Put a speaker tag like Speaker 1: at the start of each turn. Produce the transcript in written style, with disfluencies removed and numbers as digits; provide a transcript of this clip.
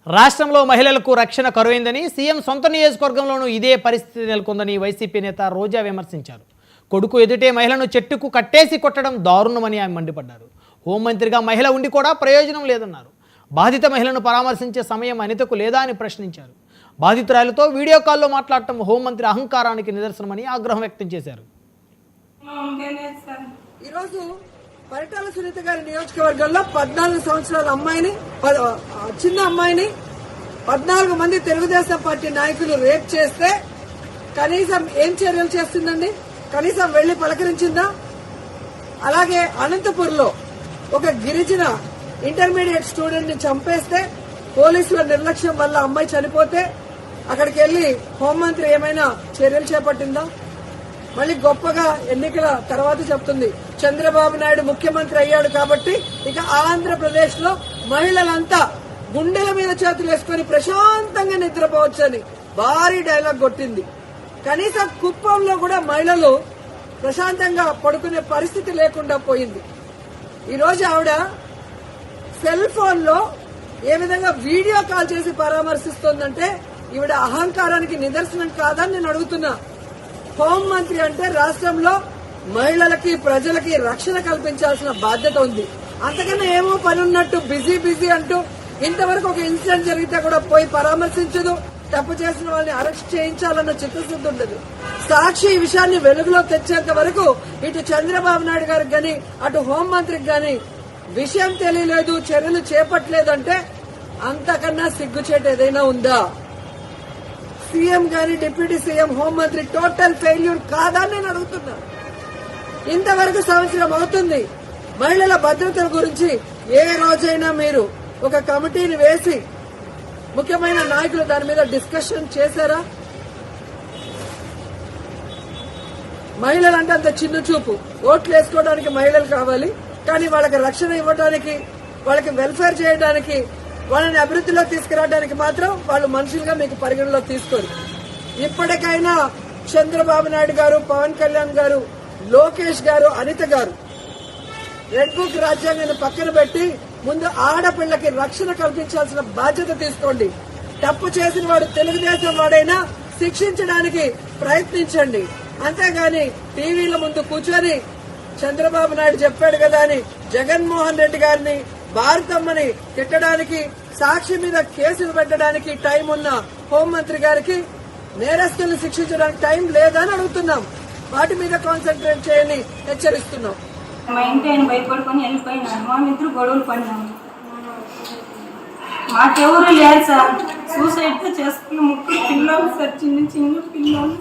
Speaker 1: రాష్ట్రంలో మహిళలకు రక్షణ కరువైందని సీఎం సొంత నియోజకవర్గంలోనూ ఇదే పరిస్థితి నెలకొందని వైసీపీ నేత రోజా విమర్శించారు. కొడుకు ఎదుటే మహిళను చెట్టుకు కట్టేసి కొట్టడం దారుణమని ఆమె మండిపడ్డారు. హోంమంత్రిగా మహిళ ఉండి కూడా ప్రయోజనం లేదన్నారు. బాధిత మహిళను పరామర్శించే సమయం అనితకు లేదా అని ప్రశ్నించారు. బాధితురాలతో వీడియో కాల్లో మాట్లాడటం హోంమంత్రి అహంకారానికి నిదర్శనమని ఆగ్రహం వ్యక్తం చేశారు.
Speaker 2: ఈరోజు పరిటాల సునీత గారి నియోజకవర్గంలో 14 సంవత్సరాల అమ్మాయిని, చిన్న అమ్మాయిని 14 మంది తెలుగుదేశం పార్టీ నాయకులు రేప్ చేస్తే కనీసం ఏం చర్యలు చేస్తుందండి? కనీసం వెళ్లి పలకరించిందా? అలాగే అనంతపూర్లో ఒక గిరిజన ఇంటర్మీడియట్ స్టూడెంట్ ని చంపేస్తే పోలీసుల నిర్లక్ష్యం వల్ల అమ్మాయి చనిపోతే అక్కడికి వెళ్లి హోంమంత్రి ఏమైనా చర్యలు చేపట్టిందా? మళ్ళీ గొప్పగా ఎన్నికల తర్వాత చెప్తుంది చంద్రబాబు నాయుడు ముఖ్యమంత్రి అయ్యాడు కాబట్టి ఇక ఆంధ్రప్రదేశ్ లో మహిళలంతా గుండెల మీద చేతులు వేసుకుని ప్రశాంతంగా నిద్రపోవచ్చని భారీ డైలాగ్ కొట్టింది. కనీసం కుప్పంలో కూడా మహిళలు ప్రశాంతంగా పడుకునే పరిస్థితి లేకుండా పోయింది. ఈ రోజు ఆవిడ సెల్ ఫోన్ లో ఏ విధంగా వీడియో కాల్ చేసి పరామర్శిస్తోందంటే ఈవిడ అహంకారానికి నిదర్శనం కాదని నేను అడుగుతున్నా. హోంమంత్రి అంటే రాష్ట్రంలో మహిళలకి ప్రజలకి రక్షణ కల్పించాల్సిన బాధ్యత ఉంది. అంతకన్నా ఏమో పని ఉన్నట్టు బిజీ అంటూ ఇంతవరకు ఒక ఇన్సిడెంట్ జరిగితే కూడా పోయి పరామర్శించదు. తప్పు చేసిన వాళ్ళని అరెస్ట్ చేయించాలన్న చిత్తశుద్ధి ఉండదు. సాక్షి ఈ విషయాన్ని వెలుగులో తెచ్చేంత వరకు ఇటు చంద్రబాబు నాయుడు గారికి గాని అటు హోంమంత్రికి గాని విషయం తెలియలేదు, చర్యలు చేపట్టలేదంటే అంతకన్నా సిగ్గుచేటు ఏదైనా ఉందా? సీఎం గాని డిప్యూటీ సీఎం హోంమంత్రి టోటల్ ఫెయిల్యూర్ కాదా నేను అడుగుతున్నా. ఇంతవరకు సంవత్సరం అవుతుంది. మహిళల భద్రత గురించి ఏ రోజైనా మీరు ఒక కమిటీని వేసి ముఖ్యమైన నాయకులు దాని మీద డిస్కషన్ చేశారా? మహిళలంటే అంత చిన్న చూపు. ఓట్లు వేసుకోవడానికి మహిళలు కావాలి, కానీ వాళ్ళకి రక్షణ ఇవ్వడానికి, వాళ్ళకి వెల్ఫేర్ చేయడానికి, వాళ్ళని అభివృద్ధిలో తీసుకురావడానికి మాత్రం వాళ్ళు మనుషులుగా మీకు పరిగణలో తీసుకోరు. ఇప్పటికైనా చంద్రబాబు నాయుడు గారు, పవన్ కళ్యాణ్ గారు, లోకేష్ గారు, అనిత గారు రెడ్ బుక్ రాజ్యాంగాన్ని పక్కన పెట్టి ముందు ఆడపిల్లకి రక్షణ కల్పించాల్సిన బాధ్యత తీసుకోండి. తప్పు చేసిన వాడు తెలుగుదేశం వాడైనా శిక్షించడానికి ప్రయత్నించండి. అంతేగాని టీవీల ముందు కూర్చొని చంద్రబాబు నాయుడు చెప్పాడు కదా అని జగన్మోహన్ రెడ్డి గారిని, భారతమ్మని తిట్టడానికి, సాక్షి మీద కేసులు పెట్టడానికి టైం ఉన్న హోంమంత్రి గారికి నేరస్తుల్ని శిక్షించడానికి టైం లేదని అడుగుతున్నాం. వాటి మీద కాన్సన్ట్రేట్ చేయని హెచ్చరిస్తున్నాం.
Speaker 3: మా ఇంటి ఆయన భయపడుకొని వెళ్ళిపోయినాను. మా ఇద్దరు గొడవలు పడినాము. మాకెవరు లేరు సార్. సూసైడ్ చేసుకున్న ముగ్గురు పిల్లలు సార్, చిన్న పిల్లలు.